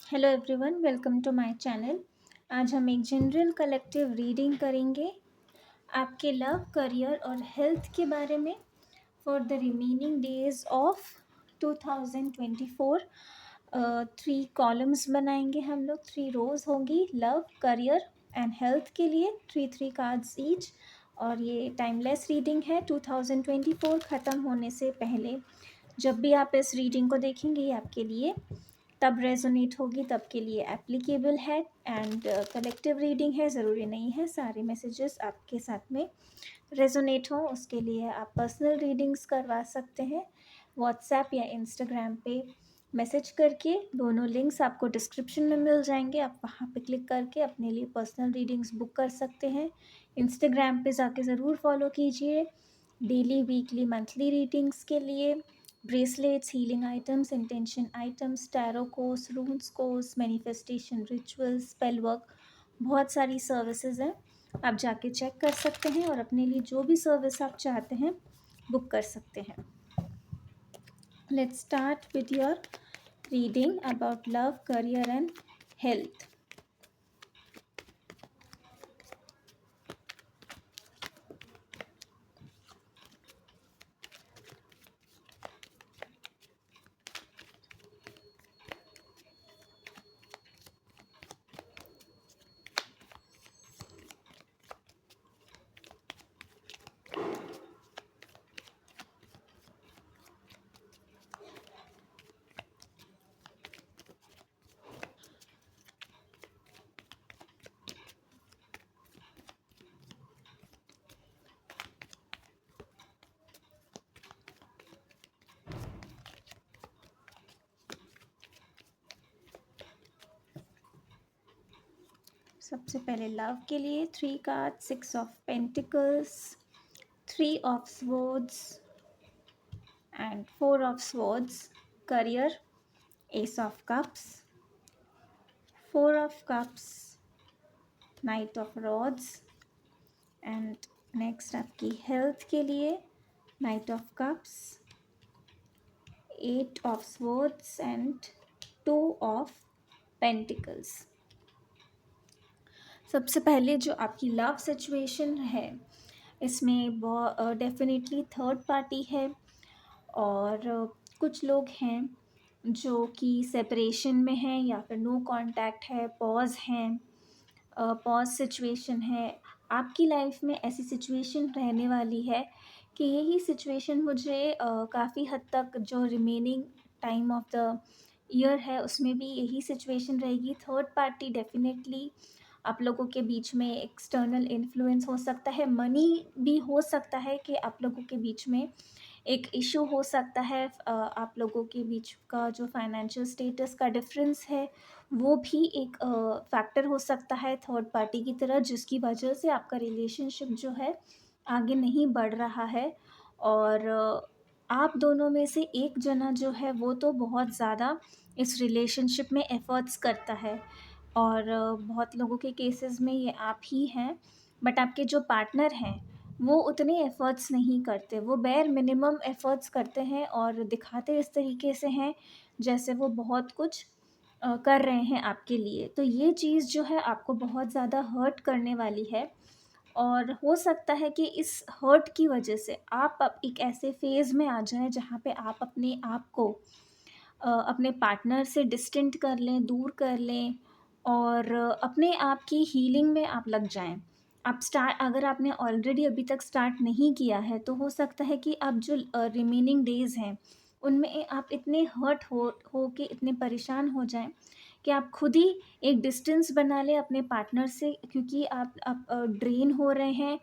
Hello everyone, welcome to my channel. आज हम एक जनरल कलेक्टिव रीडिंग करेंगे आपके लव, करियर और हेल्थ के बारे में for the remaining days of 2024। 3 columns बनाएंगे हम लोग, 3 रोज होंगी लव, करियर एंड हेल्थ के लिए, 3 कार्ड्स ईच। और ये टाइमलेस रीडिंग है। 2024 ख़त्म होने से पहले जब भी आप इस रीडिंग को देखेंगे ये आपके लिए तब रेजोनेट होगी, तब के लिए एप्लीकेबल है। एंड कलेक्टिव रीडिंग है, ज़रूरी नहीं है सारे मैसेजेस आपके साथ में रेजोनेट हो। उसके लिए आप पर्सनल रीडिंग्स करवा सकते हैं व्हाट्सएप या इंस्टाग्राम पे मैसेज करके। दोनों लिंक्स आपको डिस्क्रिप्शन में मिल जाएंगे, आप वहाँ पे क्लिक करके अपने लिए पर्सनल रीडिंग्स बुक कर सकते हैं। इंस्टाग्राम पे जाके ज़रूर फॉलो कीजिए डेली, वीकली, मंथली रीडिंग्स के लिए। Bracelets, healing items, intention items, tarot course, रून्स course, manifestation rituals, spell work, बहुत सारी सर्विसेज हैं। आप जाके चेक कर सकते हैं और अपने लिए जो भी सर्विस आप चाहते हैं बुक कर सकते हैं। Let's start with your reading about love, career and health. सबसे पहले लव के लिए 3 card, 6 of pentacles, 3 of swords and 4 of swords. Career, Ace of Cups, 4 of Cups, Knight of Rods and next आपकी health के लिए Knight of Cups, 8 of swords and 2 of pentacles. सबसे पहले जो आपकी लव सिचुएशन है इसमें डेफिनेटली थर्ड पार्टी है और कुछ लोग हैं जो कि सेपरेशन में हैं या फिर नो कांटेक्ट है, पॉज हैं, पॉज सिचुएशन है। आपकी लाइफ में ऐसी सिचुएशन रहने वाली है कि यही सिचुएशन मुझे काफ़ी हद तक जो remaining time of the year है उसमें भी यही सिचुएशन रहेगी। थर्ड पार्टी डेफिनेटली आप लोगों के बीच में एक्सटर्नल इन्फ्लुएंस हो सकता है, मनी भी हो सकता है कि आप लोगों के बीच में एक इशू हो सकता है। आप लोगों के बीच का जो फाइनेंशियल स्टेटस का डिफरेंस है वो भी एक फैक्टर हो सकता है थर्ड पार्टी की तरह, जिसकी वजह से आपका रिलेशनशिप जो है आगे नहीं बढ़ रहा है। और आप दोनों में से एक जना जो है वो तो बहुत ज़्यादा इस रिलेशनशिप में एफ़र्ट्स करता है और बहुत लोगों के केसेस में ये आप ही हैं। बट आपके जो पार्टनर हैं वो उतने एफ़र्ट्स नहीं करते, वो बेयर मिनिमम एफ़र्ट्स करते हैं और दिखाते इस तरीके से हैं जैसे वो बहुत कुछ कर रहे हैं आपके लिए। तो ये चीज़ जो है आपको बहुत ज़्यादा हर्ट करने वाली है और हो सकता है कि इस हर्ट की वजह से आप अब एक ऐसे फ़ेज़ में आ जाएँ जहाँ पे आप अपने आप को अपने पार्टनर से डिस्टेंट कर लें, दूर कर लें और अपने आप की हीलिंग में आप लग जाएँ। आप स्टार्ट अगर आपने ऑलरेडी अभी तक स्टार्ट नहीं किया है तो हो सकता है कि अब जो रिमेनिंग डेज़ हैं उनमें आप इतने हर्ट हो के इतने परेशान हो जाएँ कि आप खुद ही एक डिस्टेंस बना लें अपने पार्टनर से, क्योंकि आप ड्रेन हो रहे हैं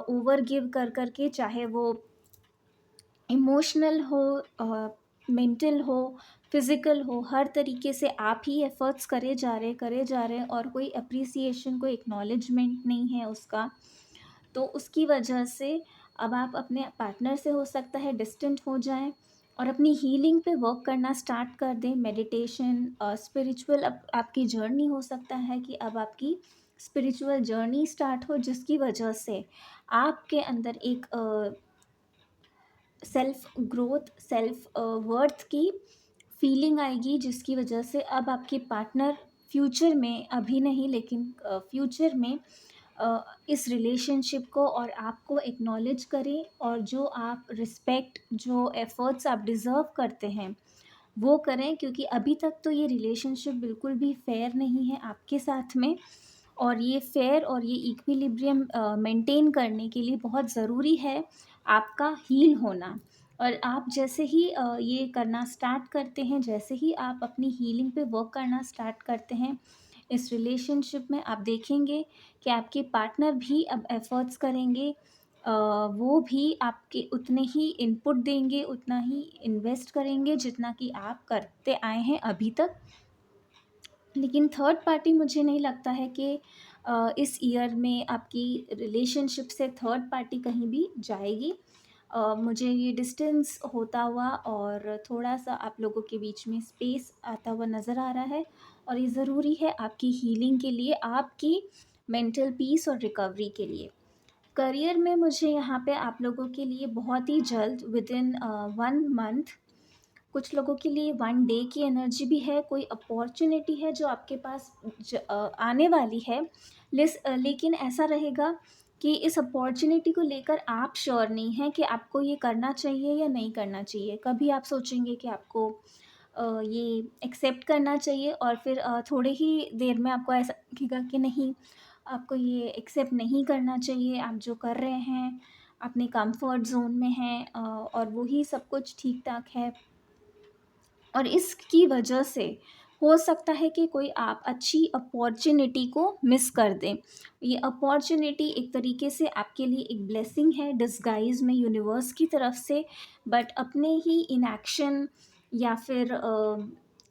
ओवर गिव कर के, चाहे वो इमोशनल हो, मेंटल हो, फिज़िकल हो, हर तरीके से आप ही एफ़र्ट्स करे जा रहे हैं और कोई एप्रिसिएशन, कोई एक्नॉलेजमेंट नहीं है उसका। तो उसकी वजह से अब आप अपने पार्टनर से हो सकता है डिस्टेंट हो जाएं और अपनी हीलिंग पे वर्क करना स्टार्ट कर दें। मेडिटेशन, स्पिरिचुअल आपकी जर्नी हो सकता है कि अब आपकी स्पिरिचुअल जर्नी स्टार्ट हो, जिसकी वजह से आपके अंदर एक सेल्फ ग्रोथ, सेल्फ वर्थ की फीलिंग आएगी जिसकी वजह से अब आपके पार्टनर फ्यूचर में, अभी नहीं लेकिन फ्यूचर में इस रिलेशनशिप को और आपको एक्नॉलेज करें, और जो आप रिस्पेक्ट, जो एफर्ट्स आप डिज़र्व करते हैं वो करें, क्योंकि अभी तक तो ये रिलेशनशिप बिल्कुल भी फेयर नहीं है आपके साथ में। और ये फेयर और ये इक्विलिब्रियम मेंटेन करने के लिए बहुत ज़रूरी है आपका हील होना। और आप जैसे ही ये करना स्टार्ट करते हैं, जैसे ही आप अपनी हीलिंग पे वर्क करना स्टार्ट करते हैं इस रिलेशनशिप में, आप देखेंगे कि आपके पार्टनर भी अब एफर्ट्स करेंगे। वो भी आपके उतने ही इनपुट देंगे, उतना ही इन्वेस्ट करेंगे जितना कि आप करते आए हैं अभी तक। लेकिन थर्ड पार्टी, मुझे नहीं लगता है कि इस ईयर में आपकी रिलेशनशिप से थर्ड पार्टी कहीं भी जाएगी। मुझे ये डिस्टेंस होता हुआ और थोड़ा-सा आप लोगों के बीच में स्पेस आता हुआ नज़र आ रहा है, और ये ज़रूरी है आपकी हीलिंग के लिए, आपकी मेंटल पीस और रिकवरी के लिए। करियर में मुझे यहाँ पे आप लोगों के लिए बहुत ही जल्द, विदिन 1 मंथ, कुछ लोगों के लिए 1 डे की एनर्जी भी है, कोई अपॉर्च्युनिटी है जो आपके पास आने वाली है। लेकिन ऐसा रहेगा कि इस अपॉर्च्युनिटी को लेकर आप श्योर नहीं हैं कि आपको ये करना चाहिए या नहीं करना चाहिए। कभी आप सोचेंगे कि आपको ये एक्सेप्ट करना चाहिए, और फिर थोड़े ही देर में आपको ऐसा लगेगा कि नहीं, आपको ये एक्सेप्ट नहीं करना चाहिए। आप जो कर रहे हैं अपने कंफर्ट ज़ोन में हैं, और वही सब कुछ ठीक-ठाक है। और इसकी वजह से हो सकता है कि कोई आप अच्छी अपॉर्च्युनिटी को मिस कर दें। ये अपॉर्च्युनिटी एक तरीके से आपके लिए एक ब्लेसिंग है डिस्गाइज़ में यूनिवर्स की तरफ से, बट अपने ही इनएक्शन या फिर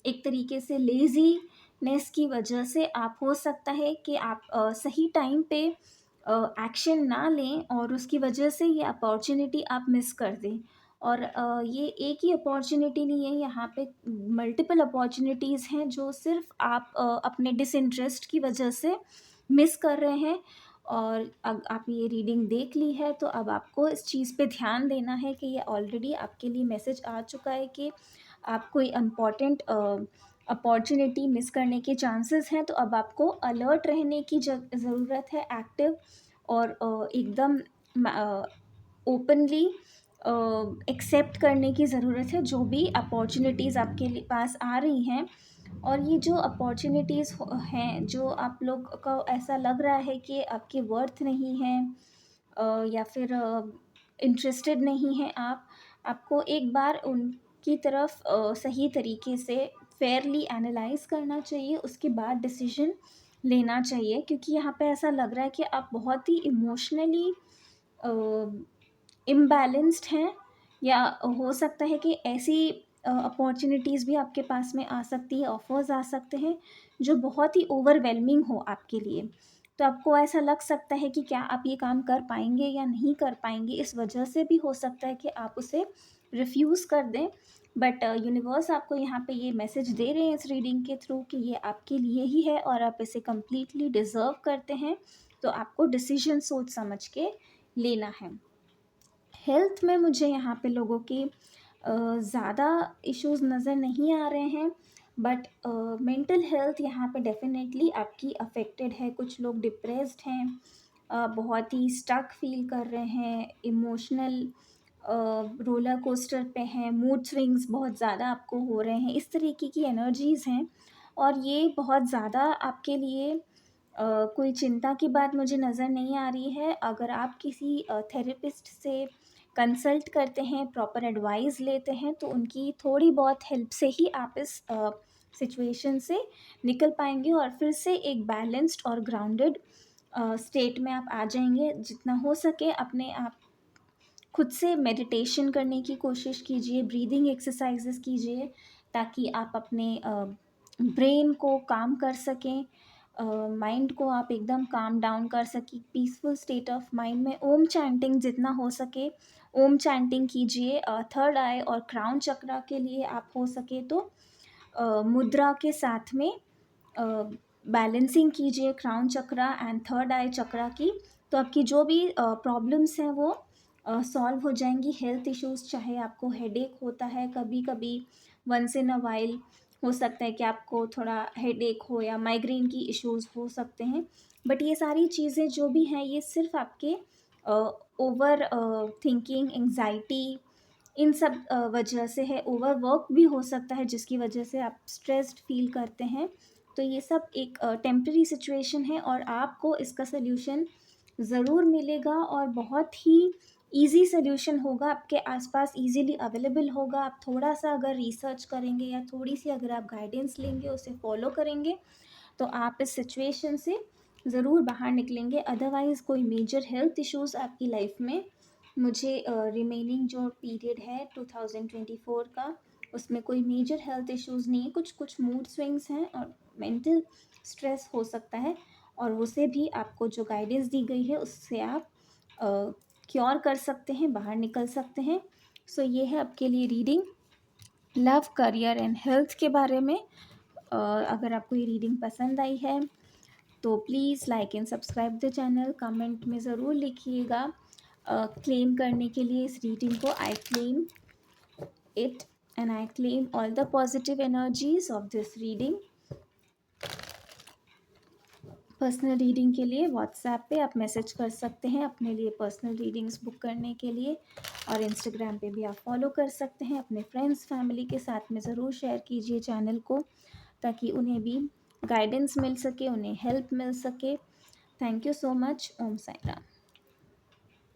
एक तरीके से लेज़ीनेस की वजह से आप, हो सकता है कि आप सही टाइम पे एक्शन ना लें, और उसकी वजह से ये अपॉर्च्युनिटी आप मिस कर दें। और ये एक ही अपॉर्च्युनिटी नहीं है, यहाँ पे मल्टीपल अपॉर्च्युनिटीज़ हैं जो सिर्फ आप अपने डिसइंटरेस्ट की वजह से मिस कर रहे हैं। और अब आप ये रीडिंग देख ली है, तो अब आपको इस चीज़ पे ध्यान देना है कि ये ऑलरेडी आपके लिए मैसेज आ चुका है कि आप कोई इम्पॉर्टेंट अपॉर्च्युनिटी मिस करने के चांसेस हैं। तो अब आपको अलर्ट रहने की ज़रूरत है, एक्टिव, और एकदम ओपनली एक्सेप्ट करने की ज़रूरत है जो भी अपॉर्चुनिटीज़ आपके पास आ रही हैं। और ये जो अपॉर्चुनिटीज़ हैं, जो आप लोग को ऐसा लग रहा है कि आपके वर्थ नहीं है, या फिर इंटरेस्टेड नहीं हैं आप, आपको एक बार उनकी तरफ सही तरीके से फेयरली एनालाइज करना चाहिए, उसके बाद डिसीजन लेना चाहिए। क्योंकि यहाँ पे ऐसा लग रहा है कि आप बहुत ही इमोशनली इम्बैलेंस्ड हैं, या हो सकता है कि ऐसी अपॉर्चुनिटीज़ भी आपके पास में आ सकती है, ऑफ़र्स आ सकते हैं जो बहुत ही ओवरवेलमिंग हो आपके लिए। तो आपको ऐसा लग सकता है कि क्या आप ये काम कर पाएँगे या नहीं कर पाएँगे, इस वजह से भी हो सकता है कि आप उसे रिफ्यूज़ कर दें। बट यूनिवर्स आपको यहाँ पे ये मैसेज दे रहे हैं इस रीडिंग के थ्रू कि ये आपके लिए ही है और आप इसे कंप्लीटली डिज़र्व करते हैं। तो आपको डिसीजन सोच समझ के लेना है। हेल्थ में मुझे यहाँ पे लोगों की ज़्यादा इश्यूज़ नज़र नहीं आ रहे हैं, बट मेंटल हेल्थ यहाँ पे डेफ़िनेटली आपकी अफ़ेक्टेड है। कुछ लोग डिप्रेस्ड हैं, बहुत ही स्टक फ़ील कर रहे हैं, इमोशनल रोलर कोस्टर पे हैं, मूड स्विंग्स बहुत ज़्यादा आपको हो रहे हैं, इस तरीके की एनर्जीज़ हैं। और ये बहुत ज़्यादा आपके लिए कोई चिंता की बात मुझे नज़र नहीं आ रही है। अगर आप किसी थेरेपिस्ट से कंसल्ट करते हैं, प्रॉपर एडवाइस लेते हैं, तो उनकी थोड़ी बहुत हेल्प से ही आप इस सिचुएशन से निकल पाएँगे, और फिर से एक बैलेंस्ड और ग्राउंडेड स्टेट में आप आ जाएँगे। जितना हो सके अपने आप खुद से मेडिटेशन करने की कोशिश कीजिए, ब्रीदिंग एक्सरसाइजेस कीजिए, ताकि आप अपने ब्रेन को काम कर सकें, माइंड को आप एकदम काम डाउन कर सकें, पीसफुल स्टेट ऑफ माइंड में। ओम चैंटिंग जितना हो सके ओम चैंटिंग कीजिए। थर्ड आई और क्राउन चक्रा के लिए आप हो सके तो मुद्रा के साथ में बैलेंसिंग कीजिए क्राउन चक्रा एंड थर्ड आई चक्रा की। तो आपकी जो भी प्रॉब्लम्स हैं वो सॉल्व हो जाएंगी। हेल्थ इश्यूज़, चाहे आपको हेडेक होता है कभी कभी, वंस इन अ वाइल हो सकता है कि आपको थोड़ा हेडेक हो या माइग्रेन की इश्यूज़ हो सकते हैं। बट ये सारी चीज़ें जो भी हैं ये सिर्फ आपके ओवर थिंकिंग, एंग्जाइटी, इन सब वजह से है। ओवरवर्क भी हो सकता है जिसकी वजह से आप स्ट्रेस्ड फील करते हैं। तो ये सब एक टेम्पररी सिचुएशन है और आपको इसका सल्यूशन ज़रूर मिलेगा और बहुत ही ईज़ी सल्यूशन होगा, आपके आसपास ईज़िली अवेलेबल होगा। आप थोड़ा-सा अगर रिसर्च करेंगे या थोड़ी-सी अगर आप गाइडेंस लेंगे, उसे फॉलो करेंगे, तो आप इस सिचुएशन से ज़रूर बाहर निकलेंगे। अदरवाइज़ कोई मेजर हेल्थ इश्यूज़ आपकी लाइफ में, मुझे रिमेनिंग जो पीरियड है 2024 का, उसमें कोई मेजर हेल्थ इश्यूज़ नहीं है। कुछ मूड स्विंग्स हैं और मेंटल स्ट्रेस हो सकता है, और उसे भी आपको जो गाइडेंस दी गई है उससे आप क्योर कर सकते हैं, बाहर निकल सकते हैं। सो ये है आपके लिए reading love, career and health के बारे में। अगर आपको ये रीडिंग पसंद आई है तो please like and subscribe the channel. Comment में ज़रूर लिखिएगा क्लेम करने के लिए इस रीडिंग को। I claim it and I claim all the positive energies of this reading. Personal reading के लिए व्हाट्सएप पे आप मैसेज कर सकते हैं अपने लिए पर्सनल रीडिंग्स बुक करने के लिए, और इंस्टाग्राम पे भी आप फॉलो कर सकते हैं। अपने फ्रेंड्स फैमिली के साथ में ज़रूर शेयर कीजिए चैनल को, ताकि उन्हें भी गाइडेंस मिल सके, उन्हें हेल्प मिल सके। Thank you so much. Om Sai Ram.